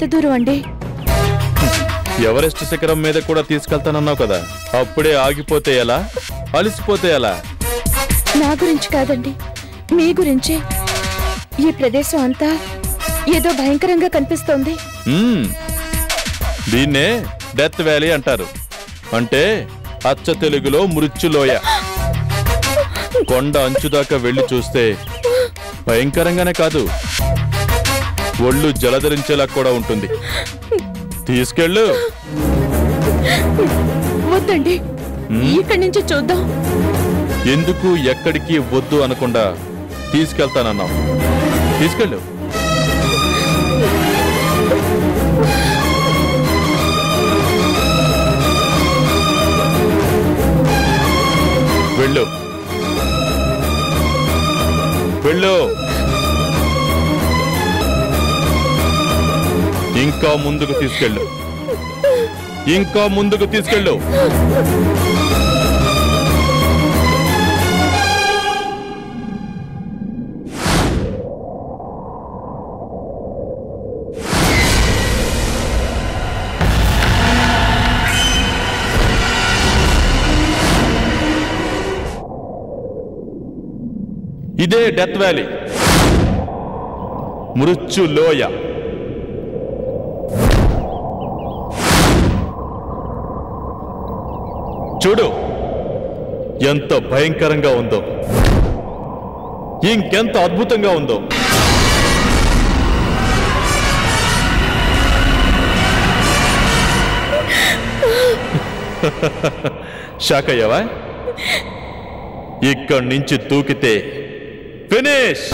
ఎంత దూరం అండి? ఎవరెస్ట్ శిఖరం మీద కూడా తీసుకెళ్తానన్నావు కదా, అప్పుడే ఆగిపోతే ఎలా, అలిసిపోతే ఎలా? నా గురించి కాదండి, మీ గురించి. ఈ ప్రదేశం అంతా ఏదో భయంకరంగా కనిపిస్తోంది. దీన్నే డెత్ వ్యాలీ అంటారు. అంటే అచ్చ తెలుగులో మృత్యులోయ. కొండ అంచుదాకా వెళ్లి చూస్తే భయంకరంగానే కాదు, ఒళ్ళు జలధరించేలా కూడా ఉంటుంది. తీసుకెళ్ళు. వద్దండి, ఇక్కడి నుంచి చూద్దాం. ఎందుకు ఎక్కడికి వద్దు అనకుండా తీసుకెళ్తానన్నావు. తీసుకెళ్ళు. వెళ్ళు వెళ్ళు. ఇంకా ముందుకు తీసుకెళ్ళు, ఇంకా ముందుకు తీసుకెళ్ళు. ఇదే డెత్ వ్యాలీ, మృత్యులోయ. చూడు ఎంత భయంకరంగా ఉందో, ఇంకెంత అద్భుతంగా ఉందో. షాక్ అయ్యావా? ఇక్కడి నుంచి దూకితే ఫినిష్.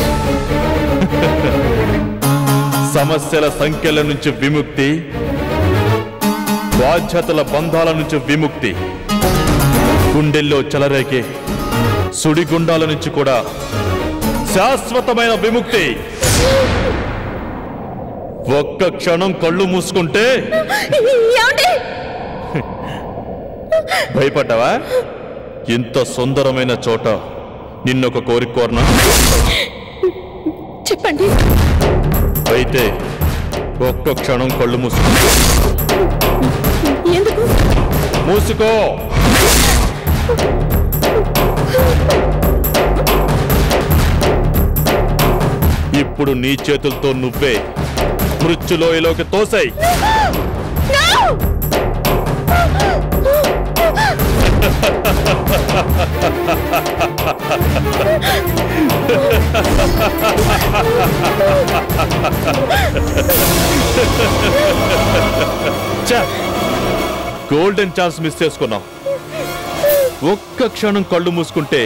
సమస్యల సంఖ్యల నుంచి విముక్తి, బాధ్యతల బంధాల నుంచి విముక్తి, గుండెల్లో చెలరేగే సుడిగుండాల నుంచి కూడా శాశ్వతమైన విముక్తి. ఒక్క క్షణం కళ్ళు మూసుకుంటే భయపడ్డావా? ఇంత సుందరమైన చోట నిన్నొక కోరిక కోరనా? చెప్పండి. అయితే ఒక్క క్షణం కళ్ళు మూసుకో. ఎందుకు? మూసుకో. ఇప్పుడు నీ చేతులతో నువ్వే మృత్యులోయలోకి తోసాయి. గోల్డెన్ ఛాన్స్ మిస్ చేసుకున్నాం. ఒక్క క్షణం కళ్ళు మూసుకుంటే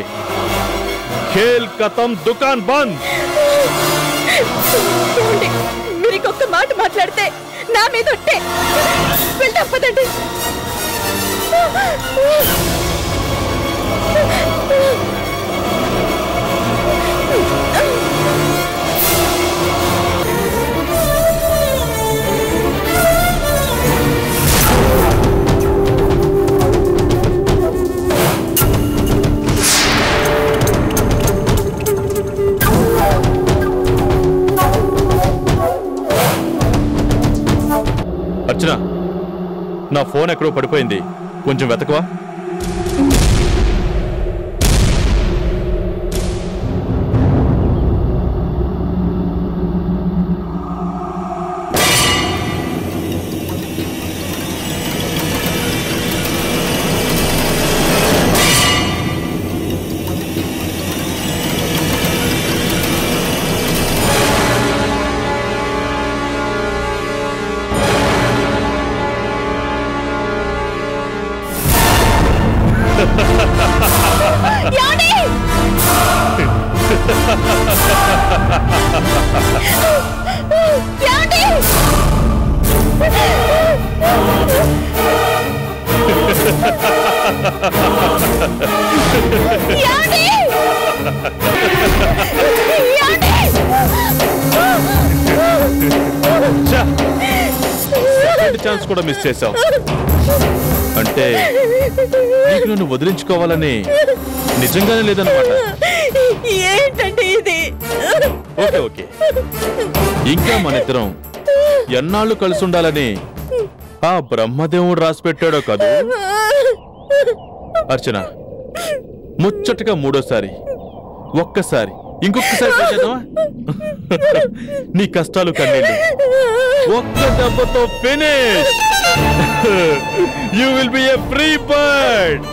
ఖేల్ ఖతం, దుకాన్ బంద్. మీరు ఇంకొక మాట మాట్లాడితే నా మీద ఉంటే వెళ్తాం. పదండి. అర్చన, నా ఫోన్ ఎక్కడో పడిపోయింది, కొంచెం వెతకవా? ఛాన్స్ కూడా మిస్ చేశావు అంటే నీకు నన్ను వదిలించుకోవాలని నిజంగానే లేదన్నమాట. ఏంటండి ఇది? ఓకే ఓకే, ఇంకా మన ఇద్దరం ఎన్నాళ్ళు కలిసి ఉండాలని ఆ బ్రహ్మదేవుడు రాసి పెట్టాడో కదూ. అర్చన, ముచ్చటగా మూడోసారి ఒక్కసారి ఇంకొకసారి చేద్దామా? నీ కష్టాలు కన్నీళ్ళు ఒక్క దెబ్బతో finish. You will be a free bird.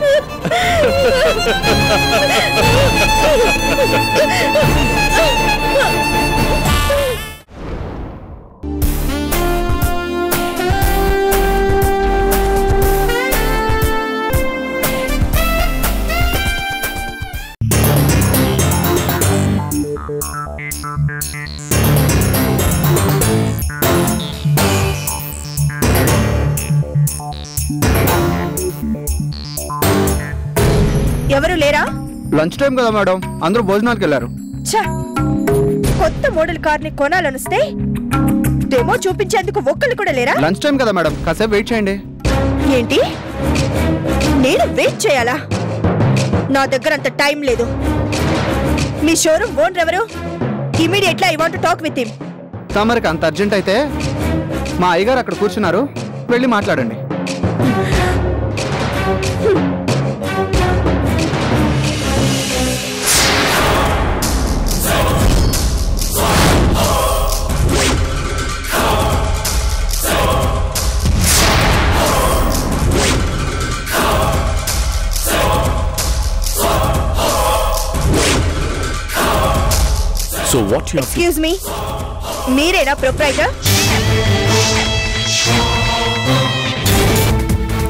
ఎవరు లేరా? లంచ్ టైం కదా మేడం, అందరూ భోజనానికి వెళ్ళారు. కొత్త మోడల్ కార్ ని కొనాలనిస్తే డెమో చూపించేందుకు ఒక్కళ్ళు కూడా లేరా? లంచ్ టైం కదా మేడం, కాసేపు వెయిట్ చేయండి. ఏంటి, నేను వెయిట్ చేయాలా? నా దగ్గర అంత టైం లేదు. మీ షోరూమ్ ఓనర్ ఎవరు? Immediately I want to talk with him. తమరికి అంత అర్జెంట్ అయితే మా అయ్యగారు అక్కడ కూర్చున్నారు, వెళ్ళి మాట్లాడండి. So what you have to... Excuse me, మీరేనా ప్రొప్రైటర్?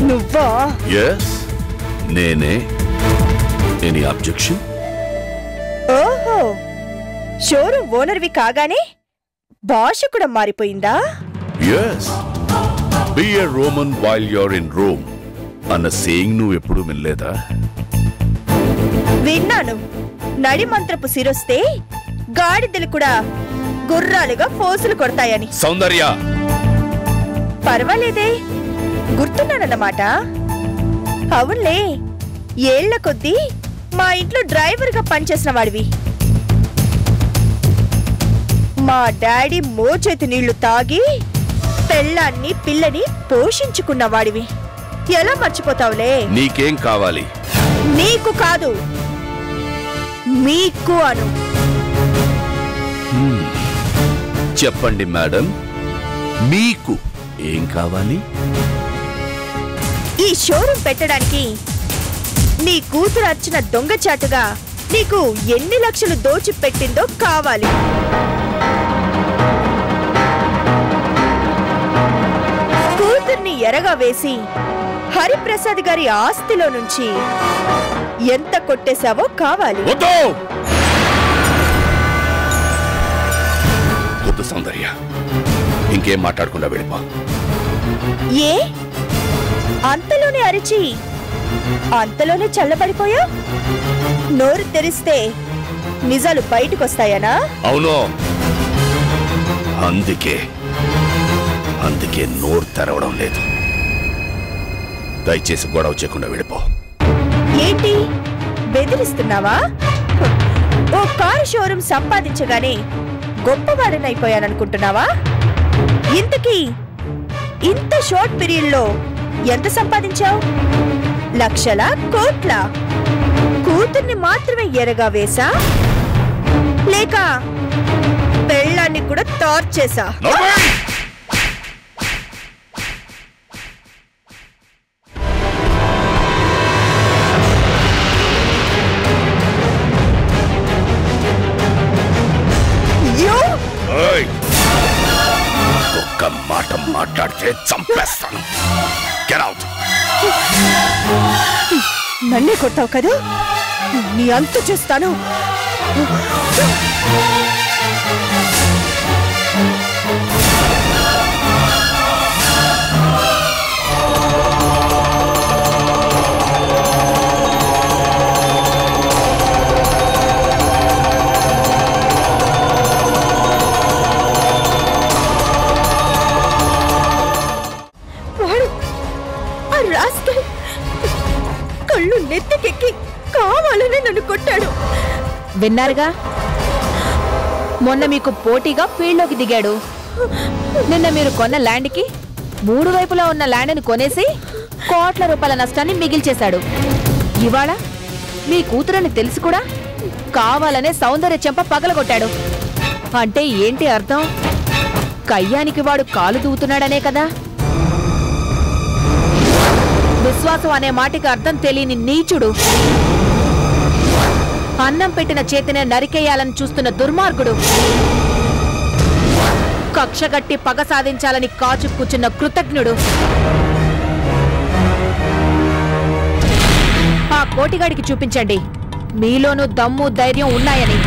నువ్వా? Yes, నేనే. Any objection? ఓహో, షోరూమ్ ఓనర్వి కాగానే భాష కూడా మారిపోయిందా? Yes. Be a Roman while you're in Rome అన్న సేయింగ్ నువ్వు ఎప్పుడు వినలేదా? విన్నాను. నడిమంత్రపు సిరొస్తే గాడిదలు కూడా గుర్రాలుగా ఫోసులు కొడతాయని. సౌందర్య, పర్వాలేదే, గుర్తున్నానన్నమాట. అవునులే, ఏళ్ల కొద్దీ మా ఇంట్లో డ్రైవర్ గా పనిచేసిన వాడివి. మా డాడీ మోచేతి నీళ్లు తాగి పెళ్ళాన్ని పిల్లని పోషించుకున్న వాడివి. ఎలా మర్చిపోతావులే? నీకేం కావాలి? నీకు కాదు, మీకు అను. చెప్పండి మేడం, మీకు ఏం కావాలి? ఈ షోరూమ్ పెట్టడానికి నీ కూతురు అర్చన దొంగచాటుగా నీకు ఎన్ని లక్షలు దోచి పెట్టిందో కావాలి. కూతుర్ని ఎరగా వేసి హరిప్రసాద్ గారి ఆస్తిలో నుంచి ఎంత కొట్టేశావో కావాలి. సౌందర్య, ఇంకేం మాట్లాడకుండా వెళ్ళిపో. ఏ అంతలోనే అరిచి అంతలోనే చల్లబడిపోయా? నోరు తెరిస్తే నిజాలు బయటకొస్తాయనా? అవును, అందుకే నోరు తెరవడం లేదు. దయచేసి గొడవ చేయకుండా వెళ్ళిపో. ఏంటి, బెదిరిస్తున్నావా? ఓ కారు షోరూమ్ సంపాదించగానే గొప్పవాడనైపోయాననుకుంటున్నావా? ఇంతకీ ఇంత షార్ట్ పీరియడ్ లో ఎంత సంపాదించావు? లక్షల, కోట్ల? కూతుర్ని మాత్రమే ఎరగా వేసా, లేక పెళ్ళాన్ని కూడా టార్చేసా? ఒక్క మాట మాట్లాడితే చంపేస్తాను. Get out. నన్నే కొట్టావు కదా, నీ అంతు చూస్తాను. కళ్ళు నెత్తికెక్కి కావాలని నన్ను కొట్టాడు. విన్నారుగా, మొన్న మీకు పోటీగా ఫీల్డ్లోకి దిగాడు. నిన్న మీరు కొన్న ల్యాండ్కి 3 వైపులా ఉన్న ల్యాండ్ని కొనేసి కోట్ల రూపాయల నష్టాన్ని మిగిల్చేశాడు. ఇవాళ మీ కూతురని తెలిసి కూడా కావాలనే సౌందర్య చెంప పగలగొట్టాడు. అంటే ఏంటి అర్థం? కయ్యానికి వాడు కాలు దూవుతున్నాడనే కదా. విశ్వాసం అనే మాటకి అర్థం తెలియని నీచుడు, అన్నం పెట్టిన చేతినే నరికేయాలని చూస్తున్న దుర్మార్గుడు, కక్షగట్టి పగ సాధించాలని కాచు కూర్చున్న కృతజ్ఞుడు. ఆ కోటిగాడికి చూపించండి మీలోనూ దమ్ము ధైర్యం ఉన్నాయని.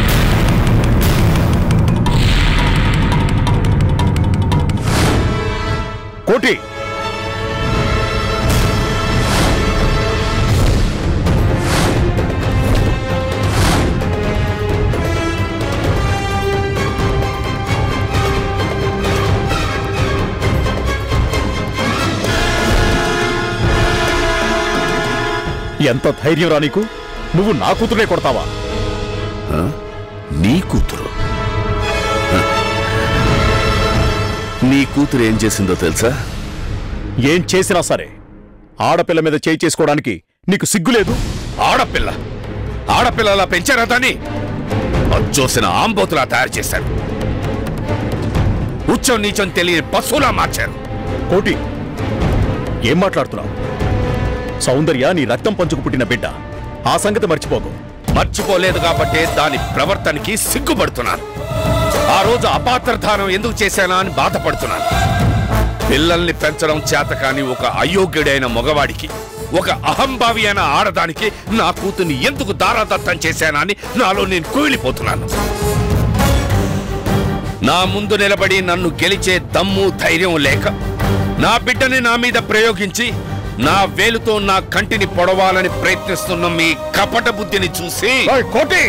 కోటి, ఎంత ధైర్యం రా నీకు? నువ్వు నా కూతురే కొడతావా? నీ కూతురు? నీ కూతురు ఏం చేసిందో తెలుసా? ఏం చేసినా సరే ఆడపిల్ల మీద చేయి చేసుకోవడానికి నీకు సిగ్గులేదు? ఆడపిల్ల ఆడపిల్లలా పెంచారా దాన్ని? అచ్చోసిన ఆంబోతులా తయారు చేశారు. ఉచ్చం నీచం తెలియని పశువులా మార్చారు. కోటి, ఏం మాట్లాడుతున్నావు? సౌందర్య నీ రక్తం పంచుకు పుట్టిన బిడ్డ. ఆ సంగతి మర్చిపోకు. మర్చిపోలేదు కాబట్టే దాని ప్రవర్తనకి సిగ్గుపడుతున్నాను. ఆ రోజు అపాత్రధానం ఎందుకు చేశానా అని బాధపడుతున్నాను. పిల్లల్ని పెంచడం చేతకాని ఒక అయోగ్యుడైన మగవాడికి, ఒక అహంభావి అయిన ఆడదానికి నా కూతుర్ని ఎందుకు దారాదత్తం చేశానా అని నాలో నేను కుమిలిపోతున్నాను. నా ముందు నిలబడి నన్ను గెలిచే దమ్ము ధైర్యం లేక నా బిడ్డని నా మీద ప్రయోగించి నా వేలుతో నా కంటిని పొడవాలని ప్రయత్నిస్తున్న మీ కపట బుద్ధిని చూసి కోటి,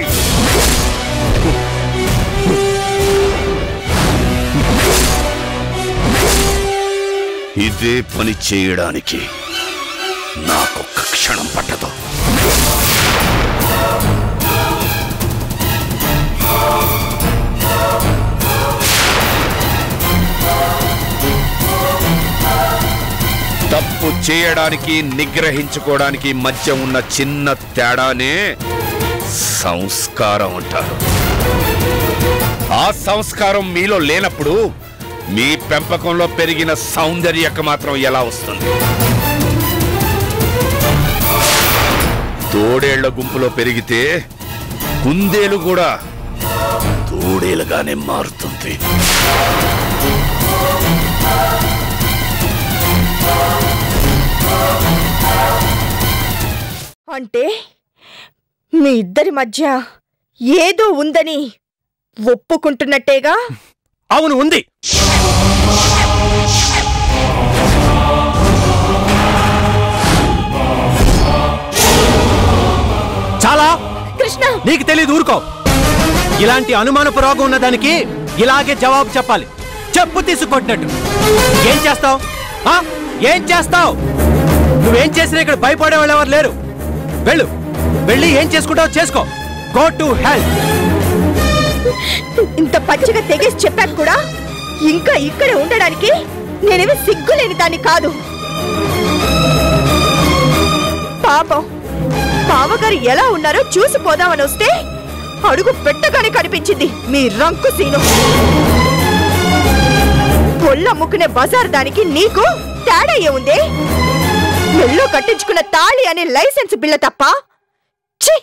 ఇదే పని చేయడానికి నాకొక్క క్షణం పట్టదు. తప్పు చేయడానికి నిగ్రహించుకోవడానికి మధ్య ఉన్న చిన్న తేడానే సంస్కారం అంటారు. ఆ సంస్కారం మీలో లేనప్పుడు మీ పెంపకంలో పెరిగిన సౌందర్యకు మాత్రం ఎలా వస్తుంది? తోడేళ్ల గుంపులో పెరిగితే కుందేలు కూడా తోడేలుగానే మారుతుంది. అంటే మీ ఇద్దరి మధ్య ఏదో ఉందని ఒప్పుకుంటున్నట్టేగా? అవును, ఉంది. చాలా. కృష్ణ, నీకు తెలీదు, ఊరుకో. ఇలాంటి అనుమానపు రోగం ఉన్నదానికి ఇలాగే జవాబు చెప్పాలి, చెప్పు తీసుకొట్టినట్టు. ఏం చేస్తావు? ఏం చేస్తావు? నువ్వేం చేసినా ఇక్కడ భయపడే వాళ్ళు ఎవరు లేరు. వెళ్ళు, వెళ్ళి ఏం చేసుకుంటావు చేసుకో. Go to hell. ఇంత పచ్చిగా తెగేసి చెప్పాక కూడా ఇంకా ఇక్కడే ఉండడానికి నేనేమి సిగ్గులేని దాన్ని కాదు. పాపం బావగారు ఎలా ఉన్నారో చూసిపోదామని వస్తే అడుగు పెట్టగానే కనిపించింది మీ రంకు సీను. పొల్లమ్ముకునే బజార్ దానికి నీకు తేడా ఏముంది? మెళ్ళో కట్టించుకున్న తాళి అనే లైసెన్స్ బిల్ల తప్ప. ఛీ!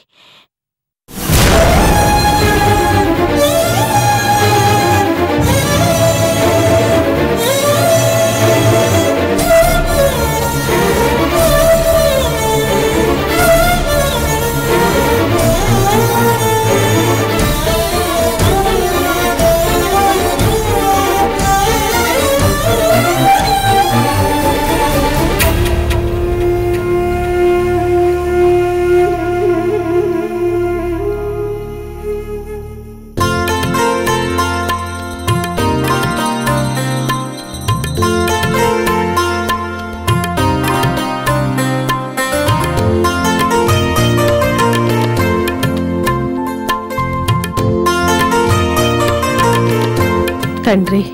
తండ్రి,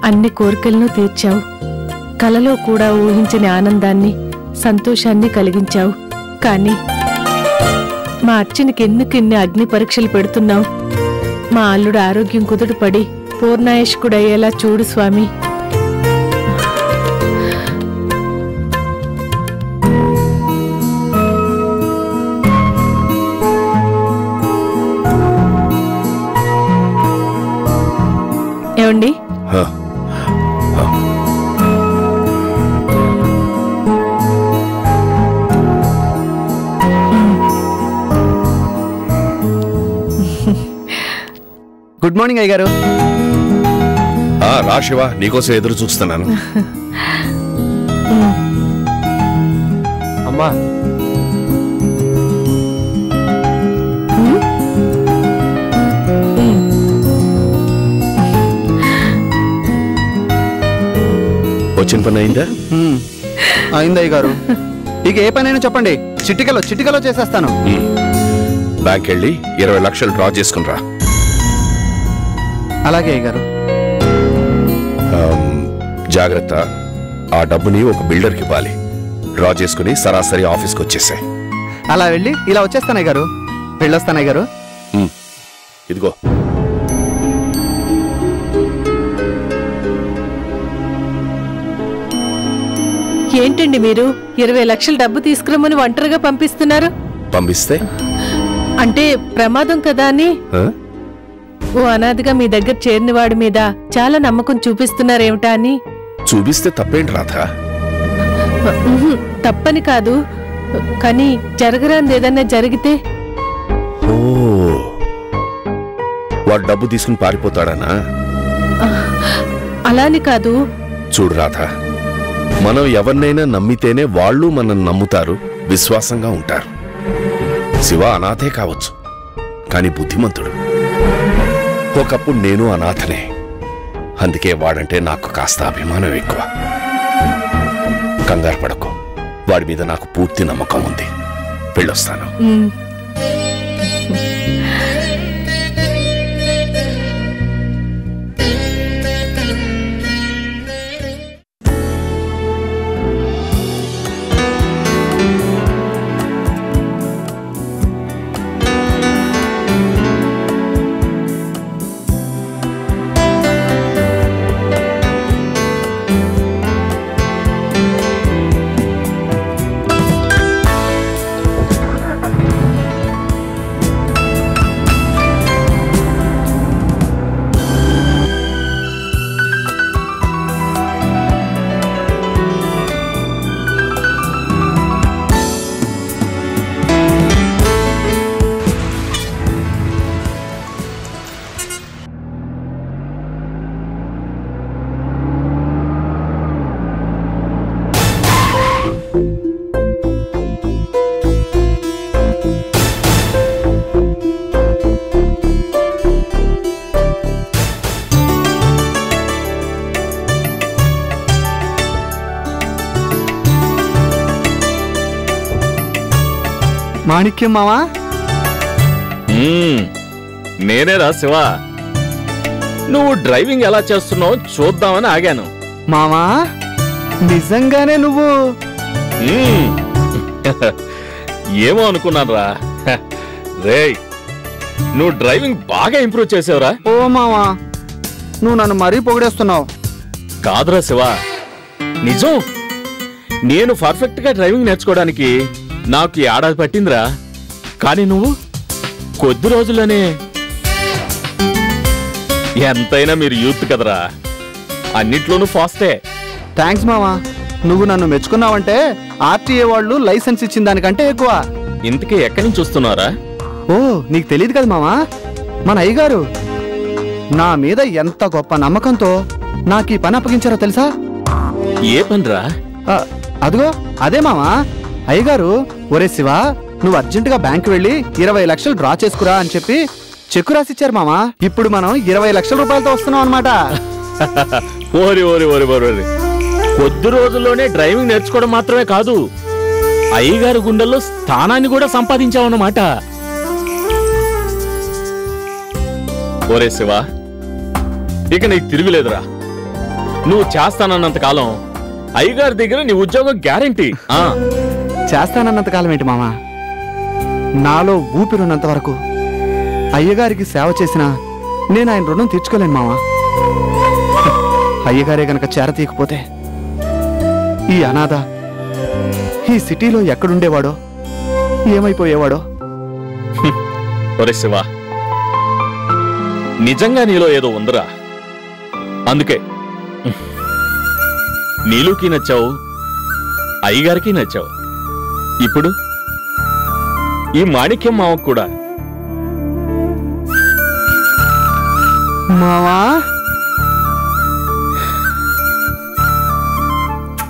అన్ని కోరికలను తీర్చావు. కలలో కూడా ఊహించని ఆనందాన్ని, సంతోషాన్ని కలిగించావు. కానీ మా అర్చనకి ఎందుకిన్ని అగ్ని పరీక్షలు పెడుతున్నావు? మా అల్లుడు ఆరోగ్యం కుదుటపడి పూర్ణాయుష్కుడయ్యేలా చూడు స్వామి. ఏమండి? గుడ్ మార్నింగ్ అయ్యగారు. రా శివ, నీకోసం ఎదురు చూస్తున్నాను. అమ్మా వచ్చిన పని అయిందా? అయింది అయ్యగారు. ఇక ఏ పనైనా చెప్పండి, చిటికలో చేసేస్తాను. బ్యాంక్ వెళ్ళి 20 లక్షలు డ్రా చేసుకునిరా. అలాగే అయ్యగారు. జాగ్రత్త, ఆ డబ్బుని ఒక బిల్డర్కి ఇవ్వాలి. డ్రా చేసుకుని సరాసరి ఆఫీస్కి వచ్చేసాయి. అలా వెళ్ళి ఇలా వచ్చేస్తాను అయ్యగారు. వెళ్ళొస్తాను అయ్యగారు. ఇదిగో. ఏంటండి మీరు 20 లక్షల డబ్బు తీసుకురమ్మని ఒంటరిగా పంపిస్తున్నారు? పంపిస్తే అంటే ప్రమాదం కదా అని. ఓ అనాథగా మీ దగ్గర చేరిన వాడి మీద చాలా నమ్మకం చూపిస్తున్నారేమిటా అని. చూపిస్తే తప్పేంటి రాధా? తప్పని కాదు, కానీ జరగరాంది ఏదన్నా జరిగితే. ఓ, వాడు డబ్బు తీసుకుని పారిపోతాడనా? అలాని కాదు. చూడు రాధా, మనం ఎవరినైనా నమ్మితేనే వాళ్ళు మనం నమ్ముతారు, విశ్వాసంగా ఉంటారు. శివ అనాథే కావచ్చు, కానీ బుద్ధిమంతుడు. ఒకప్పుడు నేను అనాథనే, అందుకే వాడంటే నాకు కాస్త అభిమానం ఎక్కువ. కంగారు పడకు, వాడి మీద నాకు పూర్తి నమ్మకం ఉంది. వెళ్ళొస్తాను. మాణిక్యం మావా? నేనేరా శివ. నువ్వు డ్రైవింగ్ ఎలా చేస్తున్నావు చూద్దామని ఆగాను. మావా, నిజంగానే నువ్వు? ఏమో అనుకున్నాను రా. రేయ్, నువ్వు డ్రైవింగ్ బాగా ఇంప్రూవ్ చేసావురా. ఓ మావా, నువ్వు నన్ను మరీ పొగిడేస్తున్నావు. కాదురా శివ, నిజం. నేను పర్ఫెక్ట్ గా డ్రైవింగ్ నేర్చుకోవడానికి నాకు ఏడాది పట్టిందిరా. కానీ నువ్వు కొద్ది రోజుల్లోనే. ఎంతైనా మీరు యూత్ కదరా, అన్నిట్లోనూ ఫాస్టే. థ్యాంక్స్ మావా. నువ్వు నన్ను మెచ్చుకున్నావంటే ఆర్టీఏ వాళ్ళు లైసెన్స్ ఇచ్చిన దానికంటే ఎక్కువ. ఇంతకీ ఎక్కడి నుంచి వస్తున్నారా? ఓ, నీకు తెలియదు కదా మావా, మన అయ్యగారు నా మీద ఎంత గొప్ప నమ్మకంతో నాకు ఈ పని అప్పగించారో తెలుసా? ఏ పనిరా? అదిగో అదే మావా. అయ్యగారు, ఒరే శివ, నువ్వు అర్జెంటుగా బ్యాంకు వెళ్ళి 20 లక్షలు డ్రా చేసుకురా అని చెప్పి చెక్కు రాసిచ్చారు మామా. ఇప్పుడు మనం 20 లక్షల రూపాయలతో వస్తున్నాం అనమాట. ఓరి ఓరి ఓరి ఓరి. కొద్ది రోజుల్లోనే డ్రైవింగ్ నేర్చుకోవడం మాత్రమే కాదు, అయ్యగారు గుండెల్లో స్థానాన్ని కూడా సంపాదించావన్నమాట. ఓరే శివ, ఇక నీకు తిరుగులేదురా. నువ్వు చేస్తానన్నంత కాలం అయ్యగారి దగ్గర నీ ఉద్యోగం గ్యారంటీ. చేస్తానన్నంత కాలం ఏంటి మామ, నాలో ఊపిరున్నంత వరకు అయ్యగారికి సేవ చేసినా నేను ఆయన రుణం తీర్చుకోలేను మామ. అయ్యగారే గనక చేరతీయకపోతే ఈ అనాథ ఈ సిటీలో ఎక్కడుండేవాడో, ఏమైపోయేవాడో. ఒరే శివ, నిజంగా నీలో ఏదో ఉందిరా. అందుకే నీలుకి నచ్చావు, అయ్యగారికి నచ్చావు. ఇప్పుడు ఈ మాణిక్యం మావకు కూడా. మావా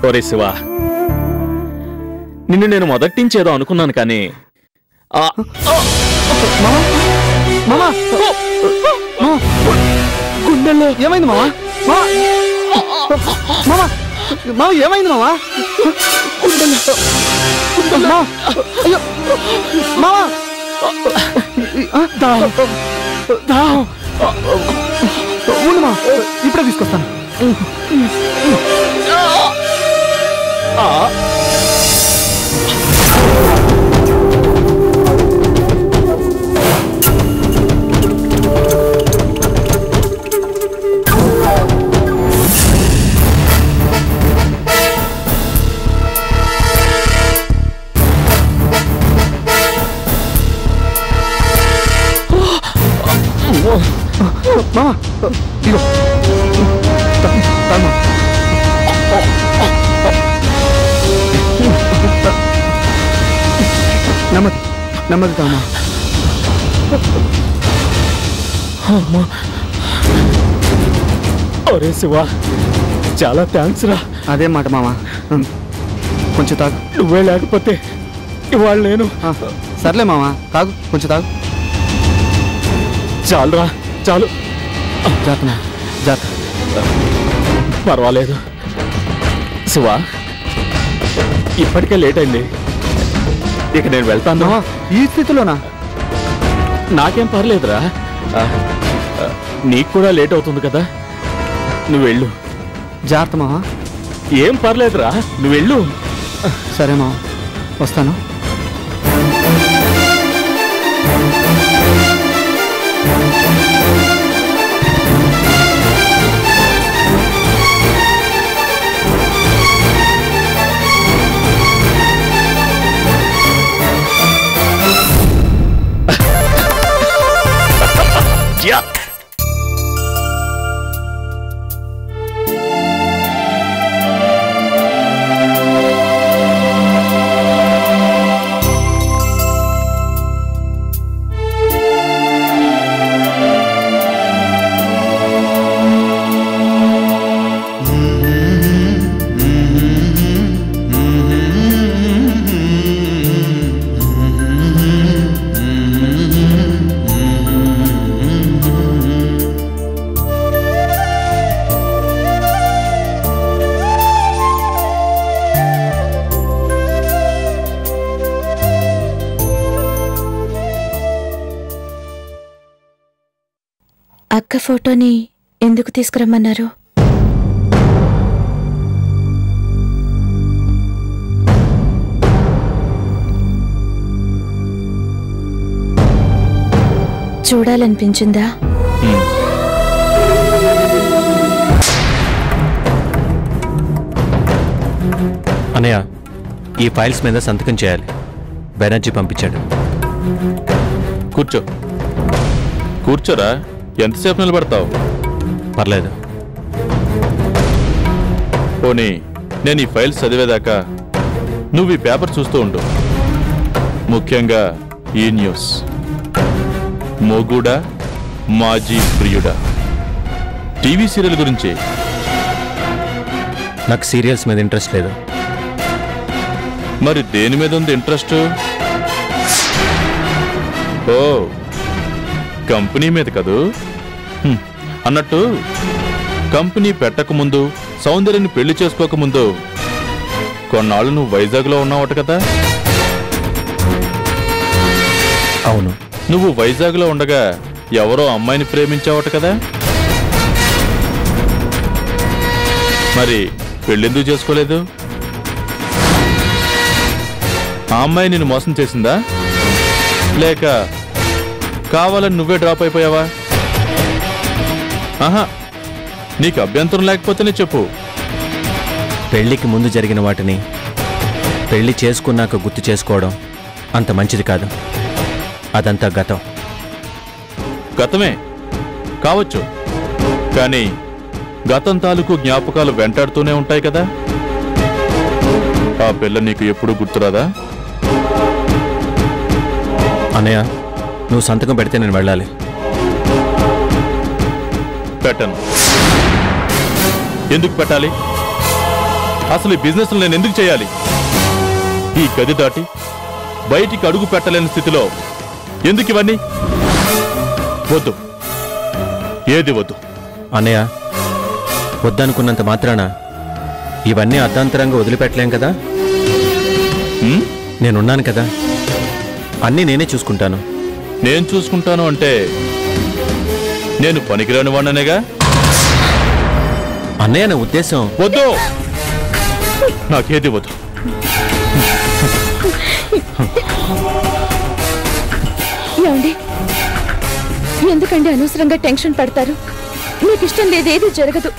ఒరే శివ, నిన్ను నేను మొదటి నుంచి ఏదో అనుకున్నాను కానీ గుండెల్లో ఏమైంది మావా? మావా మావా ఏమైంది మావా? గుండెల్లో అయ్యో మావా, ఉండు మా, ఇప్పుడే తీసుకొస్తాను. మామా ఇగో నెమ్మది నెమ్మది తామా. ఒరే శివ, చాలా థ్యాంక్స్ రా. అదే మాట మామా, కొంచెం తాగు. నువ్వే లేకపోతే ఇవాళ నేను. సర్లే మామా, తాగు, కొంచెం తాగు. చాలురా, చాలు. జాతన జాత. పర్వాలేదు శివ, ఇప్పటికే లేట్ అయింది. ఇక నేను వెళ్తాను. ఈ స్థితిలోనా? నాకేం పర్లేదురా, నీకు కూడా లేట్ అవుతుంది కదా. నువ్వు వెళ్ళు. జాగ్రత్త మావా. ఏం పర్లేదురా, నువ్వు వెళ్ళు. సరే మావా, వస్తాను. అక్క ఫోటోని ఎందుకు తీసుకురమ్మన్నారు? చూడాలనిపించిందా? అన్నయ్య, ఈ ఫైల్స్ మీద సంతకం చేయాలి. బెనర్జీ పంపించాడు. కూర్చో. కూర్చోరా, ఎంతసేపు నిలబడతావు? పర్లేదు. పోనీ నేను ఈ ఫైల్స్ చదివేదాకా నువ్వు ఈ పేపర్ చూస్తూ ఉండు. ముఖ్యంగా ఈ న్యూస్. మొగుడా మాజీ ప్రియుడా టీవీ సీరియల్ గురించి. నాకు సీరియల్స్ మీద ఇంట్రెస్ట్ లేదు. మరి దేని మీద ఉంది ఇంట్రెస్ట్? ఓ, కంపెనీ మీద కదూ. అన్నట్టు కంపెనీ పెట్టకముందు, సౌందర్యని పెళ్లి చేసుకోకముందు కొన్నాళ్ళు నువ్వు వైజాగ్లో ఉన్నావట కదా? అవును. నువ్వు వైజాగ్లో ఉండగా ఎవరో అమ్మాయిని ప్రేమించావట కదా? మరి పెళ్ళెందుకు చేసుకోలేదు? ఆ అమ్మాయి నిన్ను మోసం చేసిందా, లేక కావాలని నువ్వే డ్రాప్ అయిపోయావా? ఆహా, నీకు అభ్యంతరం లేకపోతేనే చెప్పు. పెళ్లికి ముందు జరిగిన వాటిని పెళ్లి చేసుకున్నాక గుర్తు చేసుకోవడం అంత మంచిది కాదు. అదంతా గతం. గతమే కావచ్చు, కానీ గతం తాలూకు జ్ఞాపకాలు వెంటాడుతూనే ఉంటాయి కదా. ఆ పిల్ల నీకు ఎప్పుడు గుర్తురాదా? అన్నయ్య, నువ్వు సంతకం పెడితే నేను వెళ్ళాలి. పెట్టను. ఎందుకు పెట్టాలి? అసలు ఈ బిజినెస్ నేను ఎందుకు చేయాలి? ఈ గది దాటి బయటికి అడుగు పెట్టలేని స్థితిలో ఎందుకు ఇవన్నీ? వద్దు, ఏది వద్దు. అన్నయ్య, వద్దనుకున్నంత మాత్రాన ఇవన్నీ అర్ధాంతరంగా వదిలిపెట్టలేం కదా. నేనున్నాను కదా, అన్నీ నేనే చూసుకుంటాను. నేను చూసుకుంటాను అంటే నేను పనికిరాని వాడినేగా. అన్నయ్య, నా ఉద్దేశం. వద్దు, నాకేది వద్దు. ఏమండి, ఎందుకండి అనవసరంగా టెన్షన్ పడతారు? మీకు ఇష్టం లేదేది జరగదు.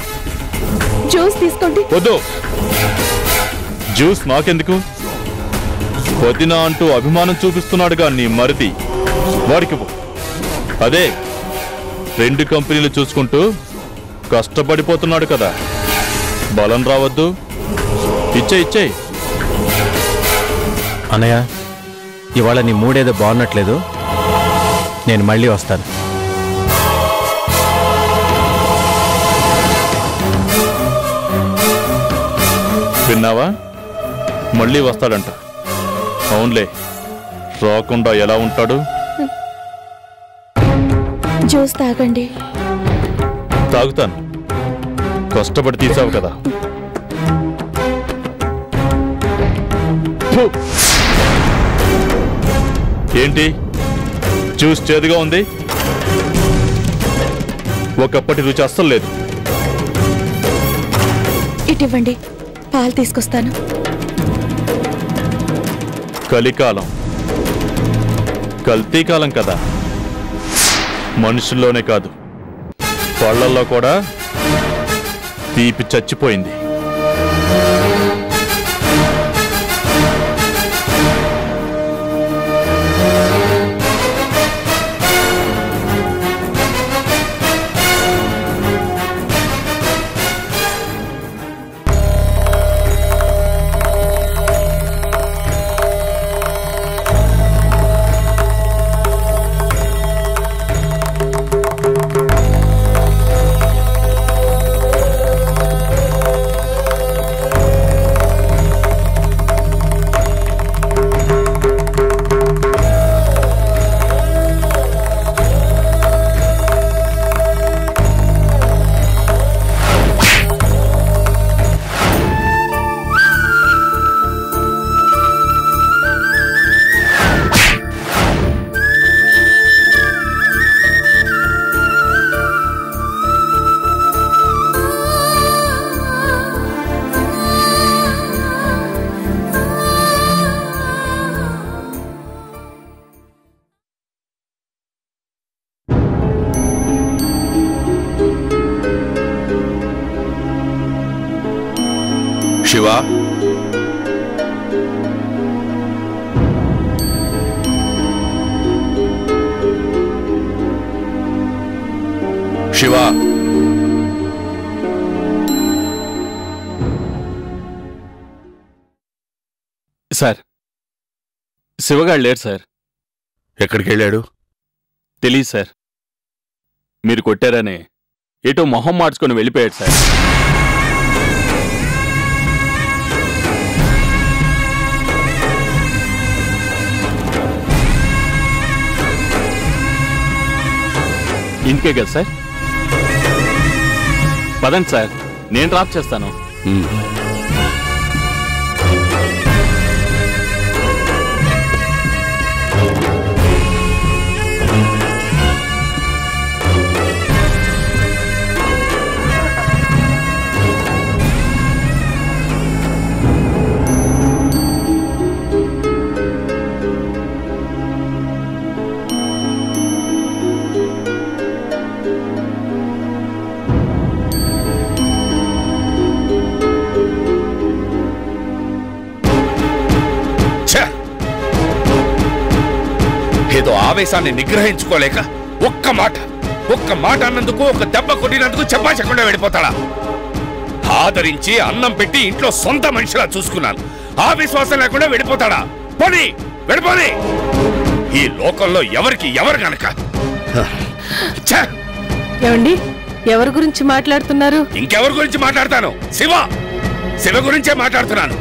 జ్యూస్ తీసుకోండి. వద్దు, జ్యూస్ నాకెందుకు? వదినా అంటూ అభిమానం చూపిస్తున్నాడుగా నీ మరిది, వాడికి అదే 2 కంపెనీలు చూసుకుంటూ కష్టపడిపోతున్నాడు కదా. బలం రావద్దు. ఇచ్చే అన్నయ్య, ఇవాళ నీ మూడేదో బాగున్నట్లేదు. నేను మళ్ళీ వస్తాను. విన్నావా? మళ్ళీ వస్తాడంట. అవునులే, రాకుండా ఎలా ఉంటాడు? జ్యూస్ తాగండి. తాగుతాను, కష్టపడి తీసావు కదా. ఏంటి జ్యూస్ చేదుగా ఉంది? ఒకప్పటి రుచి అస్సలు లేదు. ఇటివ్వండి, పాలు తీసుకొస్తాను. కలికాలం, కల్తీ కాలం కదా. మనుషుల్లోనే కాదు, పళ్ళల్లో కూడా తీపి చచ్చిపోయింది. శివ, శివ, సార్, శివగాడు లేడు సార్. ఎక్కడికి వెళ్ళాడు? తెలీదు సార్. మీరు కొట్టారని ఎటో మొహం మార్చుకొని వెళ్ళిపోయాడు సార్. ఇంటికే కదా సార్? పదండి సార్, నేను డ్రాప్ చేస్తాను. ఆవేశాన్ని నిగ్రహించుకోలేక ఒక్క మాట అన్నందుకు, ఒక దెబ్బ కొట్టినందుకు చెప్పకుండా వెళ్ళిపోతాడా? ఆదరించి అన్నం పెట్టి ఇంట్లో సొంత మనిషిలా చూసుకున్నాను, ఆ విశ్వాసం లేకుండా వెళ్ళిపోతాడా? వెళ్ళిపోని. ఈ లోకంలో ఎవరికి ఎవరు గనక. ఏమండి, ఎవరి గురించి మాట్లాడుతున్నారు? ఇంకెవరి గురించి మాట్లాడతాను? శివ గురించే మాట్లాడుతున్నాను.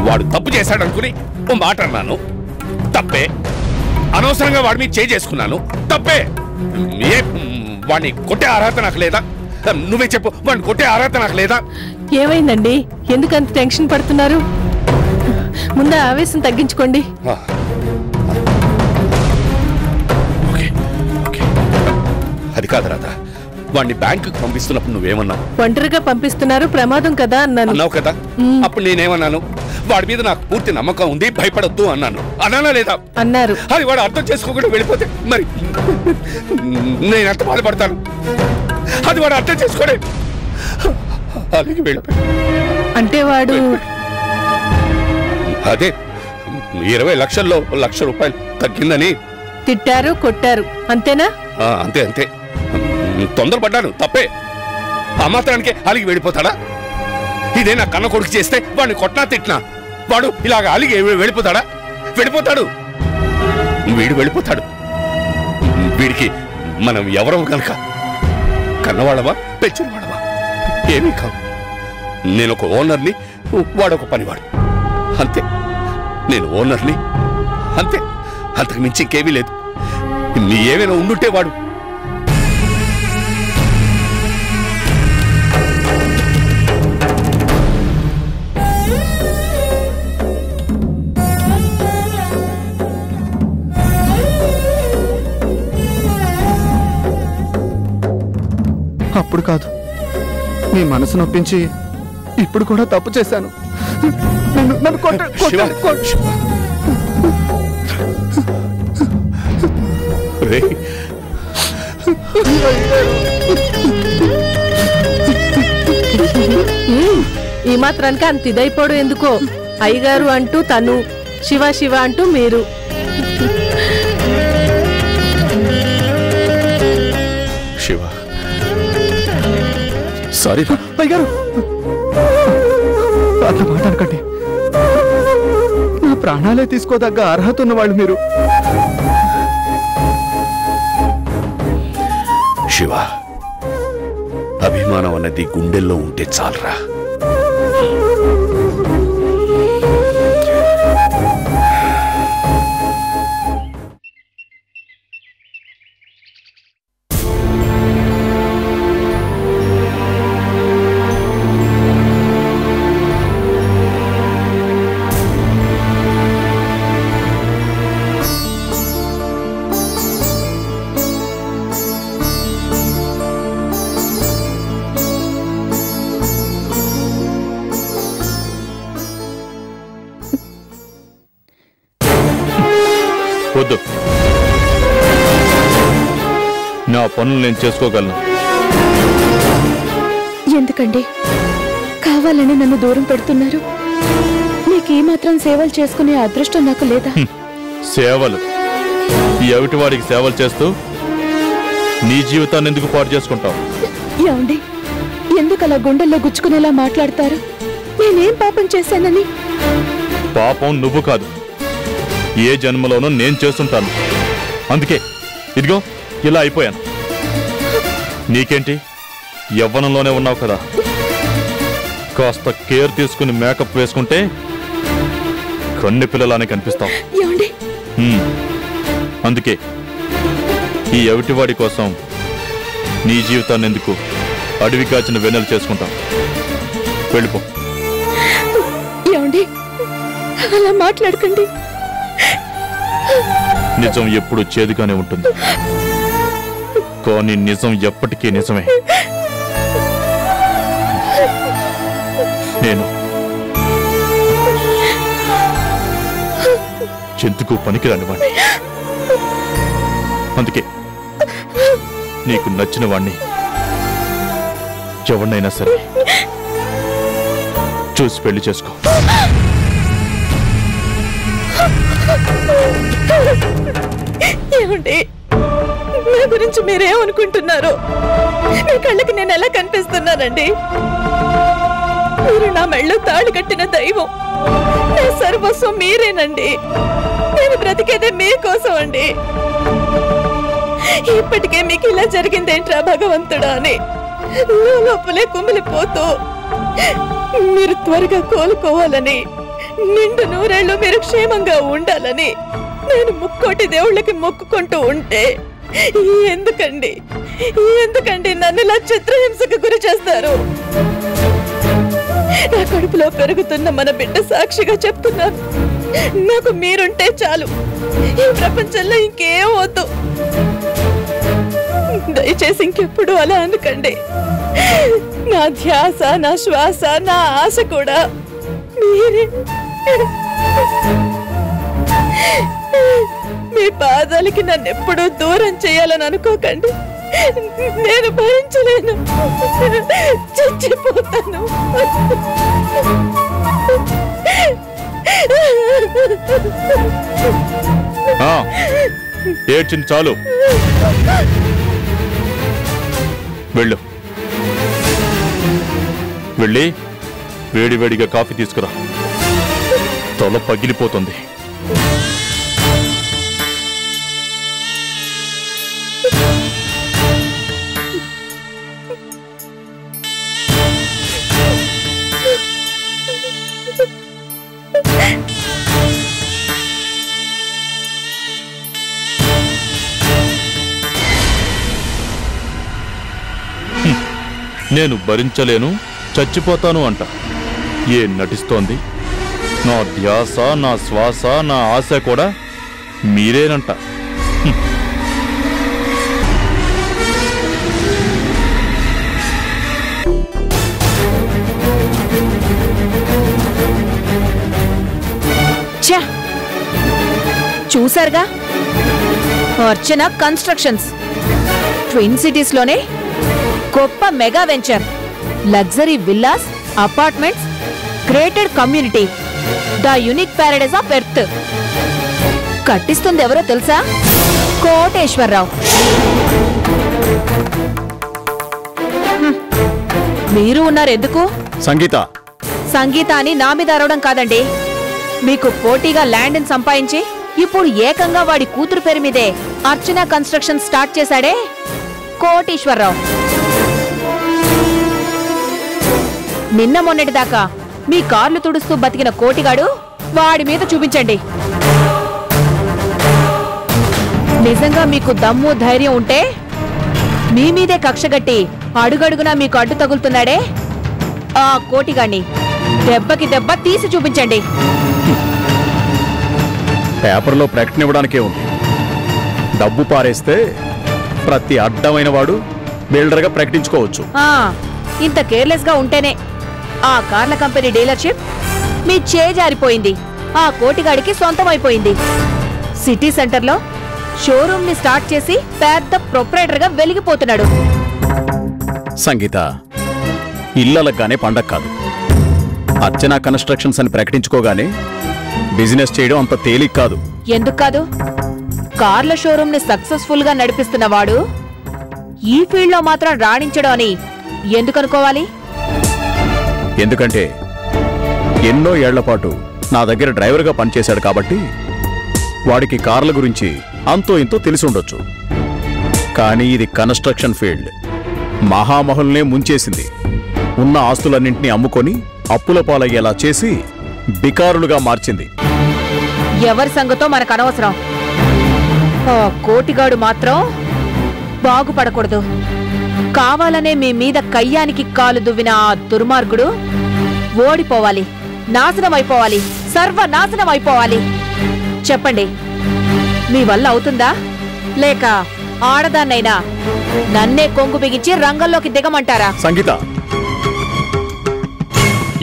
వాడు తప్పు చేశాడనుకుని ఓ మాట అన్నాను, తప్పే. అనవసరంగా వాడి మీద చేసుకున్నాను, తప్పే. వాడిని కొట్టే అర్హత నాకు లేదా? నువ్వే చెప్పు, వాడిని కొట్టే అర్హత నాకు లేదా? ఏమైందండి? ఎందుకంత టెన్షన్ పడుతున్నారు? ముందు ఆవేశం తగ్గించుకోండి. అది కాదు రాధా, వాడిని బ్యాంకుకి పంపిస్తున్నప్పుడు నువ్వేమన్నావు? ఒంటరిగా పంపిస్తున్నారు, ప్రమాదం కదా అన్నావు కదా. అప్పుడు నేనేమన్నాను? వాడి మీద నాకు పూర్తి నమ్మకం ఉంది, భయపడొద్దు అన్నాను. అన్నానా లేదా? అన్నారు. అది వాడు అర్థం చేసుకోకుండా వెళ్ళిపోతే మరి నేను ఎంత బాధపడతాను? అది వాడు అర్థం చేసుకోడే, అలాగే వెళ్ళిపోయి. అంటే వాడు అదే 20 లక్షల్లో ₹1,00,000 తగ్గిందని తిట్టారు, కొట్టారు, అంతేనా? అంతే. తొందరపడ్డాను, తప్పే. ఆ మాత్రానికే అలిగి వెళ్ళిపోతాడా? ఇదే నా కన్న కొడుకు చేస్తే వాడిని కొట్టినా తిట్టినా వాడు ఇలాగ అలిగి వెళ్ళిపోతాడా? వెళ్ళిపోతాడు. వీడు వెళ్ళిపోతాడు. వీడికి మనం ఎవరం కనుక కన్నవాళ్ళవా, పెంచిన వాడవా? ఏమీ కాదు. నేనొక ఓనర్ని, వాడొక పనివాడు, అంతే. నేను ఓనర్ని, అంతే. అంతకు మించి ఇంకేమీ లేదు. ఏమైనా ఉండుంటే వాడు అప్పుడు కాదు, నీ మనసు నొప్పించి ఇప్పుడు కూడా తప్పు చేశాను. నన్ను ఈ మాత్రానికి అంత ఇదైపోవడం ఎందుకో? అయ్యగారు అంటూ తను, శివ అంటూ మీరు. శివ, సారీ అయ్యగారు, అట్లా మాట్లాడకండి. నా ప్రాణాలే తీసుకోదగ్గ అర్హత ఉన్నవాళ్ళు మీరు. శివ, అభిమానం అన్నది గుండెల్లో ఉంటే చాలరా. వద్దు, నా పనులు నేను చేసుకోగలను. ఎందుకండి కావాలని నన్ను దూరం పెడుతున్నారు? నీకేమాత్రం సేవలు చేసుకునే అదృష్టం నాకు లేదా? సేవలు? ఈ ఎవిటివాడికి సేవలు చేస్తూ నీ జీవితాన్ని ఎందుకు పాడు చేసుకుంటావు? ఏమండి, ఎందుకు అలా గుండెల్లో గుచ్చుకునేలా మాట్లాడతారు? నేనేం పాపం చేశానని? పాపం నువ్వు కాదు, ఏ జన్మలోనూ నేను చేస్తుంటాను. అందుకే ఇదిగో ఇలా అయిపోయాను. నీకేంటి, యవ్వనంలోనే ఉన్నావు కదా, కాస్త కేర్ తీసుకుని మేకప్ వేసుకుంటే కన్ని పిల్లలానే కనిపిస్తావు. అందుకే ఈ ఎవిటివాడి కోసం నీ జీవితాన్ని ఎందుకు అడవి కాచిన వెన్నెలు చేసుకుంటావు? వెళ్ళిపో. ఏమండి, అలా మాట్లాడకండి. నిజం ఎప్పుడు చేదుగానే ఉంటుంది, కానీ నిజం ఎప్పటికీ నిజమే. నేను చెందుకు పనికిరాని వాణ్ణి. అందుకే నీకు నచ్చిన వాణ్ణి ఎవరినైనా సరే చూసి పెళ్లి చేసుకో. ఏమండి నా గురించి మీరేమనుకుంటున్నారు? మీ కళ్ళకి నేను ఎలా కనిపిస్తున్నానండి? మీరు నా మెళ్ళో తాళి కట్టిన దైవం, నా సర్వస్వం మీరేనండి. నేను బ్రతికేదే మీకోసం అండి. ఇప్పటికే మీకు ఇలా జరిగిందేంట్రా భగవంతుడా అని లోపలే కుమిలిపోతూ మీరు త్వరగా కోలుకోవాలని, నిండు నూరేళ్లు మీరు క్షేమంగా ఉండాలని నేను ముక్కోటి దేవుళ్ళకి మొక్కుకుంటూ ఉంటే ఎందుకండి నన్ను ఇలా చిత్రహింసకు గురి చేస్తారు? నా కడుపులో పెరుగుతున్న మన బిడ్డ సాక్షిగా చెప్తున్నాను, నాకు మీరుంటే చాలు, ఈ ప్రపంచంలో ఇంకేం వద్దు. దయచేసి ఇంకెప్పుడు అలా అనకండి. నా ధ్యాస, నా శ్వాస, నా ఆశ కూడా మీరే. మీ పాదాలకి నన్ను ఎప్పుడూ దూరం చేయాలని అనుకోకండి. నేను భరించలేను, చచ్చిపోతాను. ఏడ్చింది చాలు, వెళ్ళు. వెళ్ళి వేడివేడిగా కాఫీ తీసుకురా, తల పగిలిపోతుంది. నేను భరించలేను, చచ్చిపోతాను అంట. ఏం నటిస్తోంది? నా ధ్యాస, నా శ్వాస, నా ఆశ కూడా మీరేనంట. చూసారుగా, అర్చన కన్స్ట్రక్షన్స్ ట్విన్ సిటీస్ లోనే గొప్ప mega venture, luxury villas, apartments, created community, the unique paradise of earth. కట్టిస్తుంది ఎవరో తెలుసా? కోటేశ్వరరావు. మీరు ఉన్నారు ఎందుకు? సంగీత అని నా మీద అరవడం కాదండి. మీకు పోటీగా ల్యాండ్ సంపాదించి ఇప్పుడు ఏకంగా వాడి కూతురు పేరు మీదే అర్చన కన్స్ట్రక్షన్ స్టార్ట్ చేశాడే కోటేశ్వరరావు. నిన్న మొన్నటిదాకా మీ కార్లు తుడుస్తూ బతికిన కోటిగాడు వాడి మీద చూపించండి. నిజంగా మీకు దమ్ము ధైర్యం ఉంటే మీ మీదే కక్షగట్టి అడుగడుగునా మీకు అడ్డు తగులుతున్నాడే ఆ కోటిగాడిని దెబ్బకి దెబ్బ తీసి చూపించండి. పేపర్లో ప్రకటన ఇవ్వడానికే ఉంది. డబ్బు పారేస్తే ప్రతి అడ్డమైన వాడు బిల్డర్గా ప్రకటించుకోవచ్చు. ఇంత కేర్లెస్ గా ఉంటేనే ఆ కార్ల కంపెనీ డీలర్షిప్ మీ చేజారిపోయింది, ఆ కోటిగాడికి సొంతమైపోయింది. సిటీ సెంటర్లో షోరూమ్ ని స్టార్ట్ చేసి పెద్ద ప్రొప్రైటర్ గా వెలిగిపోతున్నాడు. సంగీత, ఇళ్ళలగానే పండగ కాదు. అర్చన కన్స్ట్రక్షన్స్ అని ప్రకటించుకోగానే బిజినెస్ చేయడం అంత తేలిక కాదు. ఎందుకు కాదు? కార్ల షోరూమ్ ని సక్సెస్ఫుల్ గా నడిపిస్తున్న వాడు ఈ ఫీల్డ్ లో మాత్రం రాణించడం అని ఎందుకు అనుకోవాలి? ఎందుకంటే ఎన్నో ఏళ్లపాటు నా దగ్గర డ్రైవర్గా పనిచేశాడు కాబట్టి వాడికి కార్ల గురించి అంతో ఇంతో తెలిసి ఉండొచ్చు. కానీ ఇది కన్స్ట్రక్షన్ ఫీల్డ్. మహామహుల్నే ముంచేసింది. ఉన్న ఆస్తులన్నింటినీ అమ్ముకొని అప్పుల పాలయ్యేలా చేసి బికారులుగా మార్చింది. ఎవరి సంగతో మనకు అనవసరం. ఆ కోటిగాడు మాత్రం బాగుపడకూడదు. కావాలనే మీ మీద కయ్యానికి కాలు దువ్విన ఆ దుర్మార్గుడు ఓడిపోవాలి, నాశనం అయిపోవాలి, సర్వనాశనం అయిపోవాలి. చెప్పండి, మీ వల్ల అవుతుందా? లేక ఆడదాన్నైనా నన్నే కొంగు బిగించి రంగంలోకి దిగమంటారా? సంగీత,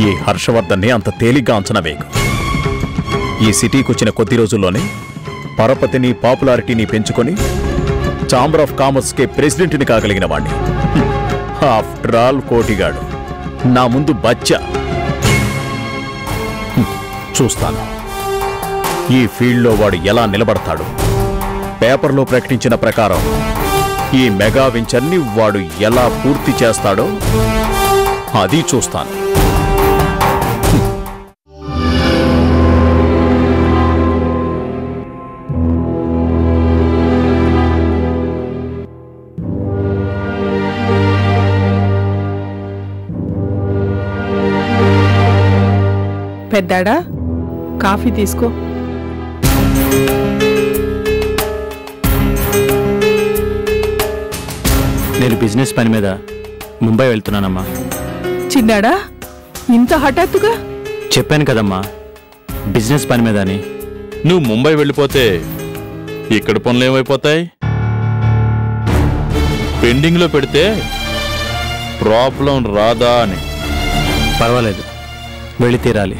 ఈ హర్షవర్ధన్ని అంత తేలిగ్గా అంచనా వేయకు. ఈ సిటీకి వచ్చిన కొద్ది రోజుల్లోనే పరపతిని, పాపులారిటీని పెంచుకొని ఛాంబర్ ఆఫ్ కామర్స్కే ప్రెసిడెంట్ని కాగలిగిన వాణ్ణి. ఆఫ్టర్ ఆల్ కోటిగాడు నా ముందు బచ్చా. చూస్తాను ఈ ఫీల్డ్లో వాడు ఎలా నిలబడతాడు. పేపర్లో ప్రకటించిన ప్రకారం ఈ మెగా వెంచర్ని వాడు ఎలా పూర్తి చేస్తాడో అది చూస్తాను. పెద్దాడా, కాఫీ తీసుకో. నేను బిజినెస్ పని మీద ముంబై వెళ్తున్నానమ్మా. చిన్నాడా, ఇంత హఠాత్తుగా? చెప్పాను కదమ్మా బిజినెస్ పని మీద అని. నువ్వు ముంబై వెళ్ళిపోతే ఇక్కడ పనులు ఏమైపోతాయి? పెండింగ్లో పెడితే ప్రాబ్లం రాదా అని. పర్వాలేదు, వెళ్ళి తీరాలి.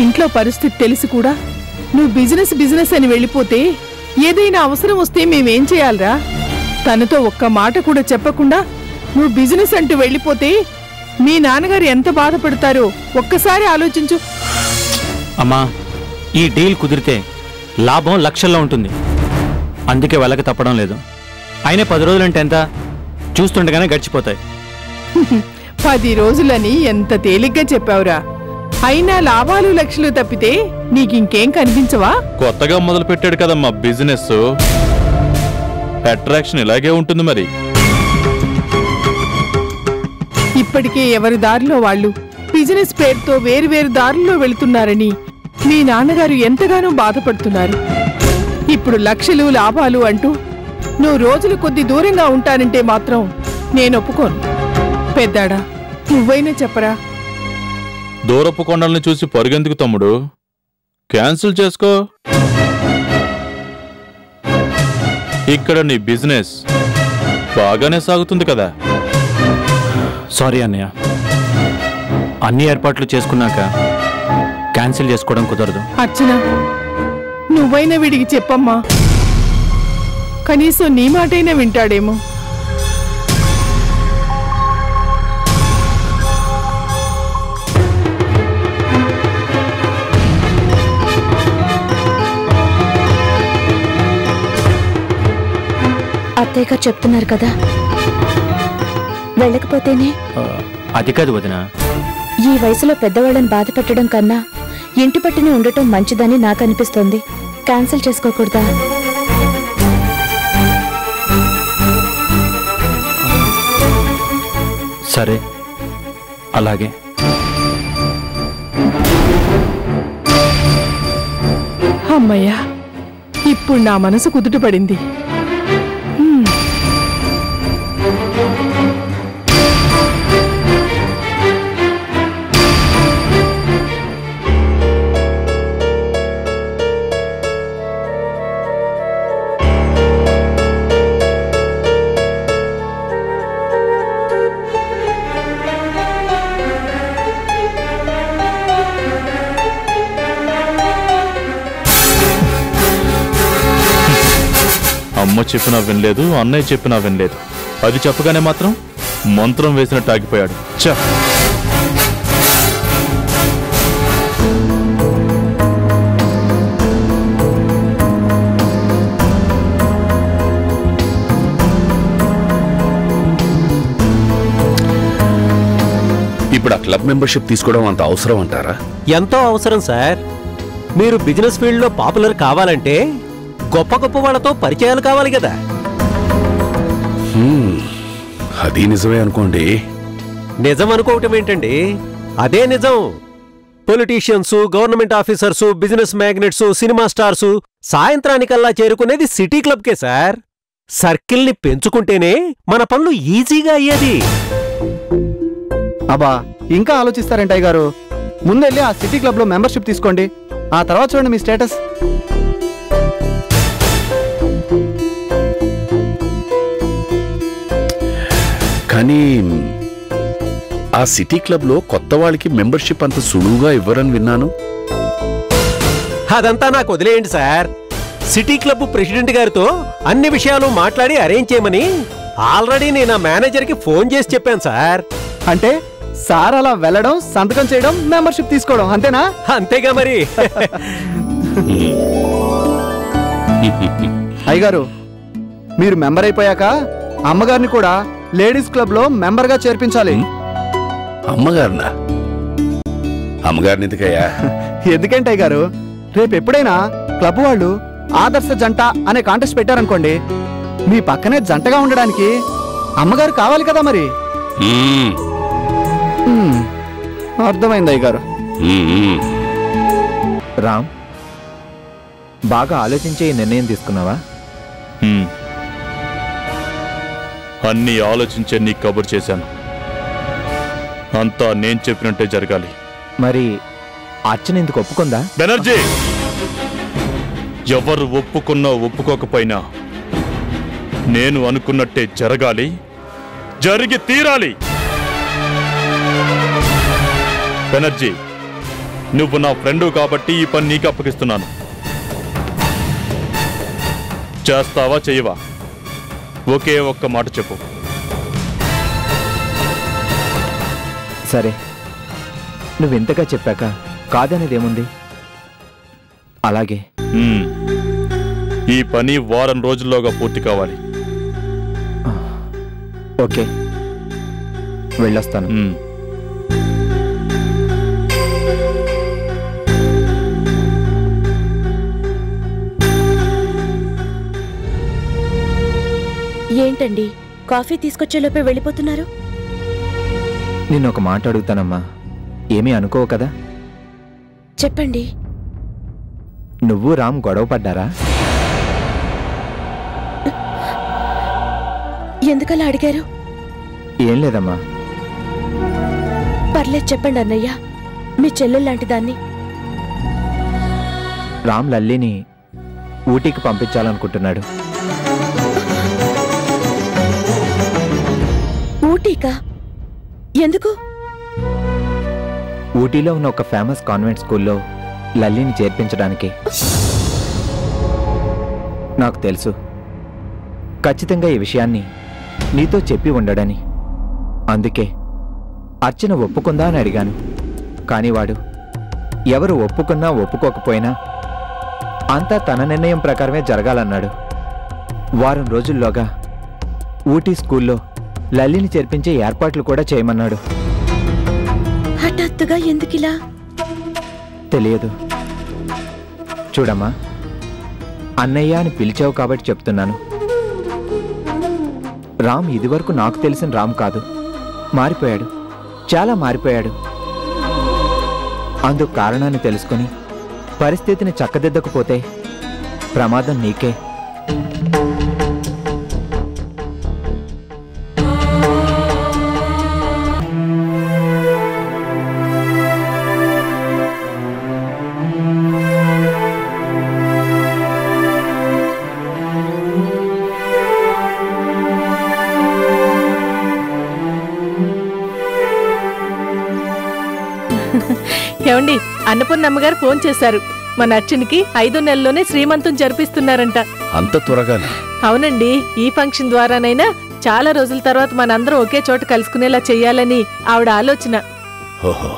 ఇంట్లో పరిస్థితి తెలిసి కూడా నువ్వు బిజినెస్ అని వెళ్ళిపోతే ఏదైనా అవసరం వస్తే మేమేం చేయాలరా? తనతో ఒక్క మాట కూడా చెప్పకుండా నువ్వు బిజినెస్ అంటూ వెళ్ళిపోతే మీ నాన్నగారు ఎంత బాధపడతారో ఒక్కసారి ఆలోచించు. అమ్మా, ఈ డీల్ కుదిరితే లాభం లక్షల్లో ఉంటుంది. అందుకే వెళ్ళక తప్పడం లేదు. అయినా 10 రోజులంటే ఎంత? చూస్తుండగానే గడిచిపోతాయి. 10 రోజులని ఎంత తేలిగ్గా చెప్పావురా. అయినా లాభాలు లక్షలు తప్పితే నీకింకేం కనిపించవా? కొత్తగా మొదలు పెట్టాడు కదమ్మా బిజినెస్, అట్రాక్షన్ ఇలాగే ఉంటుంది మరి. ఇప్పటికే ఎవరి దారిలో వాళ్ళు బిజినెస్ పేరుతో వేరువేరు దారుల్లో వెళుతున్నారని మీ నాన్నగారు ఎంతగానో బాధపడుతున్నారు. ఇప్పుడు లక్షలు లాభాలు అంటూ నువ్వు రోజులు కొద్ది దూరంగా ఉంటానంటే మాత్రం నేను ఒప్పుకోను. పెద్దాడా, నువ్వైనా చెప్పరా? దూరపు కొండల్ని చూసి పరుగెందుకు తమ్ముడు, క్యాన్సిల్ చేసుకో. ఇక్కడ నీ బిజినెస్ బాగానే సాగుతుంది కదా. సారీ అన్నయ్య, అన్ని ఏర్పాట్లు చేసుకున్నాక క్యాన్సిల్ చేసుకోవడం కుదరదు. అర్చన, నువ్వైనా వీడికి చెప్పమ్మా, కనీసం నీ మాటైనా వింటాడేమో. అత్తయ్య గారు చెప్తున్నారు కదా, వెళ్ళకపోతేనే. అది కాదు వదిన, ఈ వయసులో పెద్దవాళ్ళని బాధ పెట్టడం కన్నా ఇంటి పట్టునే ఉండటం మంచిదని నాకు అనిపిస్తోంది. క్యాన్సిల్ చేసుకోకూడదా? సరే, అలాగే. అమ్మయ్యా, ఇప్పుడు నా మనసు కుదుటపడింది. అమ్మ చెప్పినా వినలేదు, అన్నయ్య చెప్పినా వినలేదు. అది చెప్పగానే మాత్రం మంత్రం వేసినట్టు ఆగిపోయాడు. చ ఇప్పుడు ఆ క్లబ్ మెంబర్షిప్ తీసుకోవడం అంత అవసరం అంటారా? ఎంతో అవసరం సార్. మీరు బిజినెస్ ఫీల్డ్ లో పాపులర్ కావాలంటే గొప్ప గొప్ప వాళ్ళతో పరిచయాలు కావాలి కదా. అది నిజమే అనుకోండి. నిజం అనుకోవటం ఏంటండి, అదే నిజం. Politicians, government officers, business magnates, cinema stars సాయంత్రానికల్లా చేరుకునేది సిటీ క్లబ్కే సార్. సర్కిల్ని పెంచుకుంటేనే మన పనులు ఈజీగా అయ్యేది. అబ్బా, ఇంకా ఆలోచిస్తారంటయ్య గారు. ముందెళ్ళి ఆ సిటీ క్లబ్ లో మెంబర్షిప్ తీసుకోండి, ఆ తర్వాత చూడండి మీ స్టేటస్. కానీ ఆ సిటీ క్లబ్ లో కొత్త వాళ్ళకి మెంబర్షిప్ అంత సులువుగా ఇవ్వరని విన్నాను. అదంతా నాకు వదిలేయండి సార్. సిటీ క్లబ్ ప్రెసిడెంట్ గారితో అన్ని విషయాలు మాట్లాడి అరేంజ్ చేయమని ఆల్రెడీ నేను ఆ మేనేజర్కి ఫోన్ చేసి చెప్పాను సార్. అంటే సార్ అలా వెళ్ళడం, సంతకం చేయడం, మెంబర్షిప్ తీసుకోవడం అంతేనా? అంతేగా మరి. అయ్యగారు మీరు మెంబర్ అయిపోయాక అమ్మగారిని కూడా లేడీస్ క్లబ్ లో మెంబర్ గా చేర్పించాలి. అమ్మగారినా? అమ్మగారిని ఎందుకయ్యా? ఎందుకంటే అయ్యగారు రేపు ఎప్పుడైనా క్లబ్ వాళ్ళు ఆదర్శ జంట అనే కాంటెస్ట్ పెట్టారనుకోండి, మీ పక్కనే జంటగా ఉండడానికి అమ్మగారు కావాలి కదా మరి. అర్థమైంది అయ్యగారు. రామ్, బాగా ఆలోచించే ఈ నిర్ణయం తీసుకున్నావా? అన్నీ ఆలోచించే నీకు కబురు చేశాను. అంతా నేను చెప్పినట్టే జరగాలి. మరి అర్చన ఎందుకు ఒప్పుకుందా? బెనర్జీ, ఎవరు ఒప్పుకున్నా ఒప్పుకోకపోయినా నేను అనుకున్నట్టే జరగాలి, జరిగి తీరాలి. బెనర్జీ, నువ్వు నా ఫ్రెండు కాబట్టి ఈ పని నీకు అప్పగిస్తున్నాను. చేస్తావా చెయ్యవా? ఒకే ఒక్క మాట చెప్పు. సరే, నువ్వెంతగా చెప్పాక కాదనేదేముంది. అలాగే. ఈ పని వారం రోజుల్లోగా పూర్తి కావాలి. ఓకే, వెళ్ళొస్తాను. ఏంటండి, కాఫీ తీసుకొచ్చేలోపే వెళ్ళిపోతున్నారు? నిన్నొక మాట అడుగుతానమ్మా, ఏమీ అనుకోవు కదా? చెప్పండి. నువ్వు రామ్ గొడవ పడ్డారా? ఎందుకలా అడిగారు? ఏం లేదమ్మా. పర్లేదు, చెప్పండి అన్నయ్య. మీ చెల్లెల్లాంటి దాన్ని. రామ్ లల్లిని ఊటీకి పంపించాలనుకుంటున్నాడు. ఊటీకా? ఎందుకు? ఊటీలో ఉన్న ఒక ఫేమస్ కాన్వెంట్ స్కూల్లో లల్లిని చేర్పించడానికి. నాకు తెలుసు ఖచ్చితంగా ఈ విషయాన్ని నీతో చెప్పి ఉండడని. అందుకే అర్చన ఒప్పుకుందా అని అడిగాను. కానీ వాడు ఎవరు ఒప్పుకున్నా ఒప్పుకోకపోయినా అంతా తన నిర్ణయం ప్రకారమే జరగాలన్నాడు. వారం రోజుల్లోగా ఊటీ స్కూల్లో లల్లిని చేర్పించే ఏర్పాట్లు కూడా చేయమన్నాడు. హఠాత్తుగా ఎందుకిలా? తెలియదు. చూడమ్మా, అన్నయ్య అని పిలిచావు కాబట్టి చెప్తున్నాను. రామ్ ఇదివరకు నాకు తెలిసిన రామ్ కాదు. మారిపోయాడు, చాలా మారిపోయాడు. అందుకు కారణాన్ని తెలుసుకొని పరిస్థితిని చక్కదిద్దకపోతే ప్రమాదం నీకే. ఏమండి, అన్నపూర్ణమ్మగారు ఫోన్ చేశారు. మన అర్చనకి 5వ నెలలోనే శ్రీమంతం జరిపిస్తున్నారంట. అంత త్వరగానే? అవునండి. ఈ ఫంక్షన్ ద్వారానైనా చాలా రోజుల తర్వాత మనందరం ఒకే చోట కలుసుకునేలా చెయ్యాలని ఆవిడ ఆలోచన. ఓహో,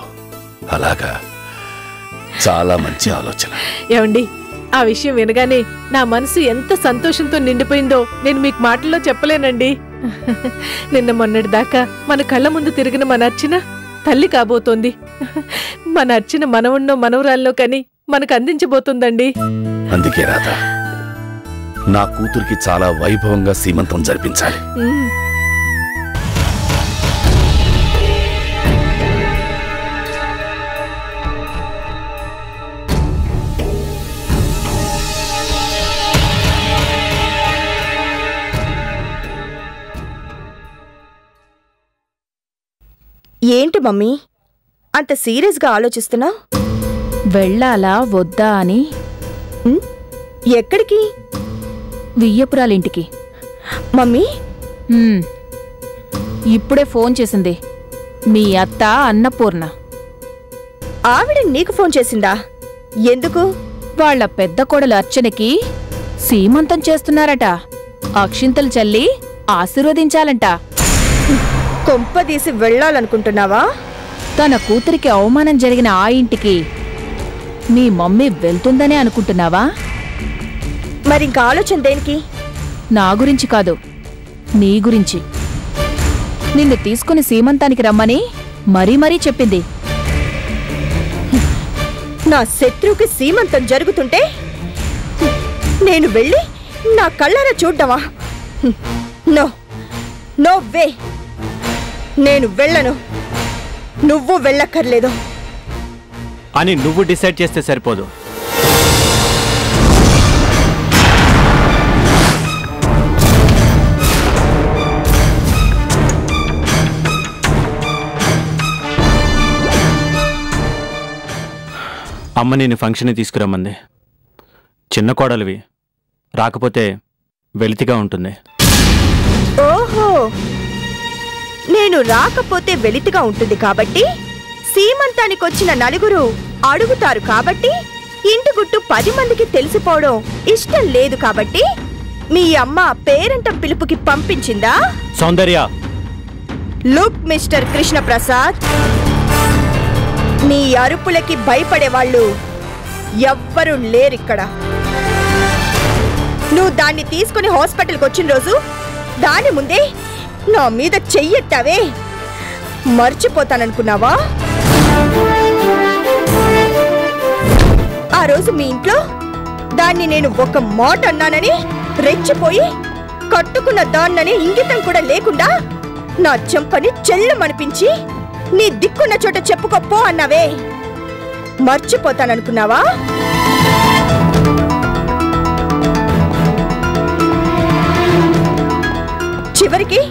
అలాగా. చాలా మంచి ఆలోచన. ఏమండి, ఆ విషయం వినగానే నా మనసు ఎంత సంతోషంతో నిండిపోయిందో నేను మీకు మాటల్లో చెప్పలేనండి. నిన్న మొన్నటి దాకా మన కళ్ళ ముందు తిరిగిన మన అర్చన తల్లి కాబోతోంది. మన అర్చన మనవున్నో మనవరాల్లో కని మనకు అందించబోతుందండి. అందుకే రాధా, నా కూతురికి చాలా వైభవంగా సీమంతం జరిపించాలి. ఏంటి మమ్మీ అంత సీరియస్గా ఆలోచిస్తున్నా? వెళ్ళాలా వద్దా అని. ఎక్కడికి? వియ్యపురాలింటికి. మమ్మీ, ఇప్పుడే ఫోన్ చేసింది మీ అత్త అన్నపూర్ణ. ఆవిడ నీకు ఫోన్ చేసిందా? ఎందుకు? వాళ్ళ పెద్ద కోడలు అర్చనకి సీమంతం చేస్తున్నారట. అక్షింతలు చల్లి ఆశీర్వదించాలంట. కొంపదీసి వెళ్ళాలనుకుంటున్నావా? తన కూతురికి అవమానం జరిగిన ఆ ఇంటికి మీ మమ్మీ వెళ్తుందనే అనుకుంటున్నావా? మరింక ఆలోచన దేనికి? నా గురించి కాదు, నీ గురించి. నిన్ను తీసుకుని సీమంతానికి రమ్మని మరీ మరీ చెప్పింది. నా శత్రువుకి సీమంతం జరుగుతుంటే నేను వెళ్ళి నా కళ్ళారా చూడ్డమా? No, no way. నేను వెళ్ళను, నువ్వు వెళ్ళక్కర్లేదు అని నువ్వు డిసైడ్ చేస్తే సరిపోదు. అమ్మ నేను ఫంక్షన్కి తీసుకురమ్మంది. చిన్న కోడలివి, రాకపోతే వెలితిగా ఉంటుంది. ఓహో, నేను రాకపోతే వెలితిగా ఉంటుంది కాబట్టి సీమంతానికి వచ్చిన నలుగురు అడుగుతారు కాబట్టి ఇంటి గుట్టు 10 మందికి తెలిసిపోవడం ఇష్టం లేదు కాబట్టి మీ అమ్మ పేరంటం పిలుపుకి పంపించిందా? సౌందర్య, లుక్ మిస్టర్ కృష్ణప్రసాద్, నీ అరుపులకి భయపడేవాళ్ళు ఎవ్వరూ లేరిక్కడ. నువ్వు దాన్ని తీసుకుని హాస్పిటల్కి వచ్చిన రోజు దాని ముందే నా మీద చెయ్యెత్తావే, మర్చిపోతాననుకున్నావా? ఆ రోజు మీ ఇంట్లో దాన్ని నేను ఒక మాట అన్నానని రెచ్చిపోయి కట్టుకున్న దాన్నని ఇంగితం కూడా లేకుండా నా చెంపని చెల్లమనిపించి నీ దిక్కున్న చోట చెప్పుకోపో అన్నావే, మర్చిపోతాననుకున్నావా? చివరికి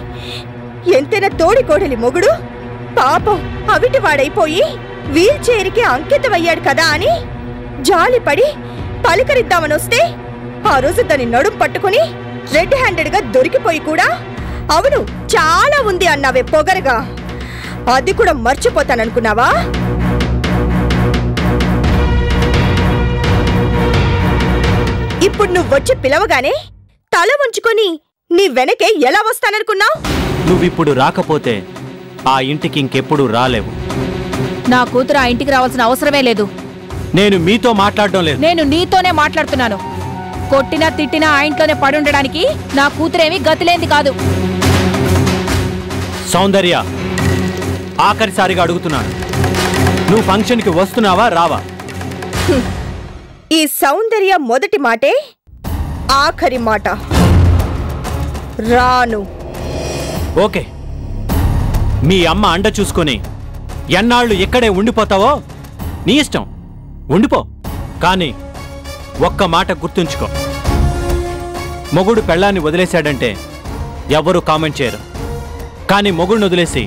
ఎంతైనా తోడి కోడలి మొగుడు పాపం అవిటివాడైపోయి వీల్ చైర్కి అంకితమయ్యాడు కదా అని జాలిపడి పలకరిద్దామని వస్తే ఆ రోజు దాని నడుం పట్టుకుని రెడ్ హ్యాండెడ్ గా దొరికిపోయి కూడా అవును చాలా ఉంది అన్నావే పొగరగా, అది కూడా మర్చిపోతాననుకున్నావా? ఇప్పుడు నువ్వు వచ్చి పిలవగానే తల ఉంచుకొని నీ వెనకే ఎలా వస్తాననుకున్నావు? నువ్విప్పుడు రాకపోతే ఆ ఇంటికి ఇంకెప్పుడు రాలేవు. నా కూతురు ఆ ఇంటికి రావాల్సిన అవసరమే లేదు. నేను మీతో మాట్లాడడం లేదు. నేను నీతోనే మాట్లాడుతున్నాను. కొట్టినా తిట్టినా ఆ ఇంట్లోనే పడుండడానికి నా కూతురేమీ గతిలేంది కాదు. సౌందర్య, ఆఖరిసారిగా అడుగుతున్నాను, నువ్వు ఫంక్షన్కి వస్తున్నావా రావా? ఈ సౌందర్య మొదటి మాటే ఆఖరి మాట, రాను. ఓకే, మీ అమ్మ అండ చూసుకొని ఎన్నాళ్ళు ఇక్కడే ఉండిపోతావో నీ ఇష్టం, ఉండిపో. కానీ ఒక్క మాట గుర్తుంచుకో, మొగుడు పెళ్ళాన్ని వదిలేశాడంటే ఎవరూ కామెంట్ చేయరు. కానీ మొగుడిని వదిలేసి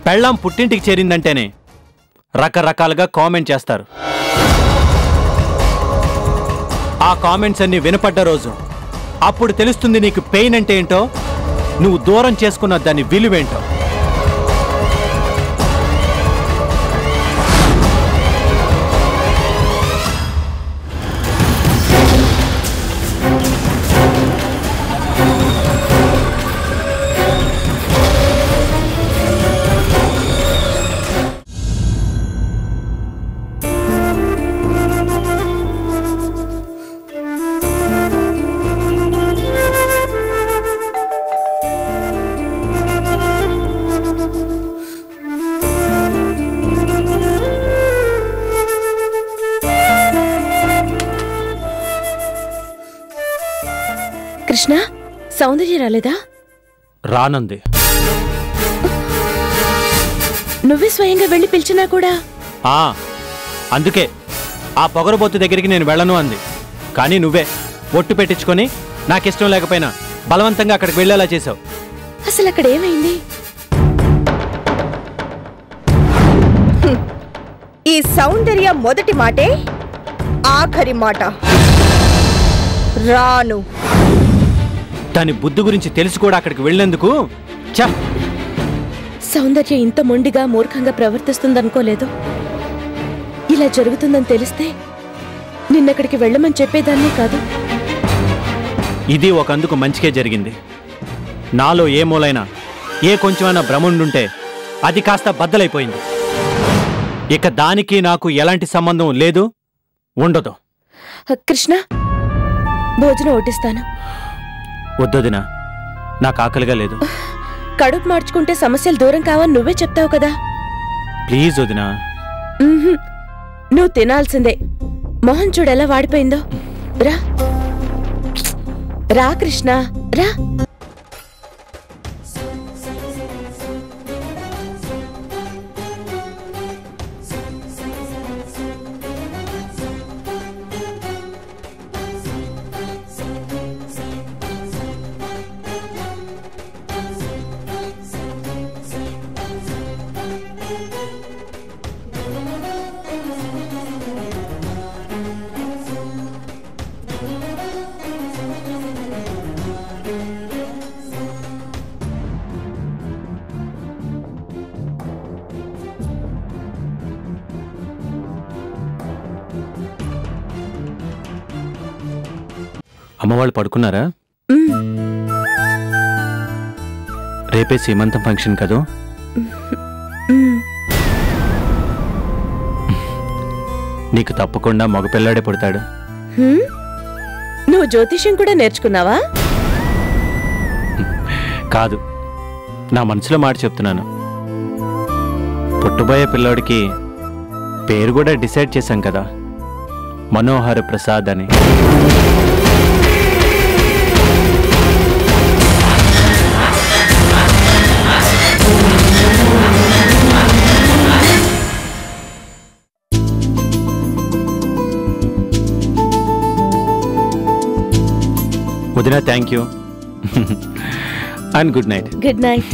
పెళ్ళాం పుట్టింటికి చేరిందంటేనే రకరకాలుగా కామెంట్ చేస్తారు. ఆ కామెంట్స్ అన్ని వినపడ్డ రోజు అప్పుడు తెలుస్తుంది నీకు పెయిన్ అంటే ఏంటో, నువ్వు దూరం చేసుకున్న దాని విలువేంటో. కృష్ణ, సౌందర్య రాలేదా? రానంది. నువ్వే స్వయంగా వెళ్ళి పిలిచినా కూడా? అందుకే ఆ పొగరబోతు దగ్గరికి నేను వెళ్ళను అంది. కానీ నువ్వే ఒట్టు పెట్టించుకొని నాకిష్టం లేకపోయినా బలవంతంగా అక్కడికి వెళ్ళేలా చేశావు. అసలు అక్కడ ఏమైంది? ఈ సౌందర్య మొదటి మాటే ఆఖరి మాట, రాను. దాని బుద్ధి గురించి తెలిసి కూడా అక్కడికి వెళ్ళేందుకు సౌందర్య ఇంత మొండిగా మూర్ఖంగా ప్రవర్తిస్తుందనుకోలేదు. ఇలా జరుగుతుందని తెలిస్తే నిన్నక్కడికి వెళ్ళమని చెప్పేదాన్నే కాదు. ఇది ఒకందుకు మంచికే జరిగింది. నాలో ఏ మూలైనా ఏ కొంచెమైనా భ్రముండుంటే అది కాస్త బద్దలైపోయింది. ఇక దానికి నాకు ఎలాంటి సంబంధం లేదు, ఉండదు. కృష్ణ, భోజనం వడ్డిస్తాను. వద్దొదినా, నాకు ఆకలిగా లేదు. కడుపు మార్చుకుంటే సమస్యలు దూరం కావని నువ్వే చెప్తావు కదా. ప్లీజ్ వదినా. నువ్వు తినాల్సిందే. మొహం చూడెలా వాడిపోయిందో. రా రా కృష్ణ రా. అమ్మవాళ్ళు పడుకున్నారా? రేపే సీమంతం ఫంక్షన్ కదూ. నీకు తప్పకుండా మగపిల్లాడే పుడతాడు. నువ్వు జ్యోతిష్యం కూడా నేర్చుకున్నావా? కాదు, నా మనసులో మాట చెప్తున్నాను. పుట్టబోయే పిల్లోడికి పేరు కూడా డిసైడ్ చేశాం కదా, మనోహర ప్రసాద్ అని. వదినా, thank you and good night. Good night.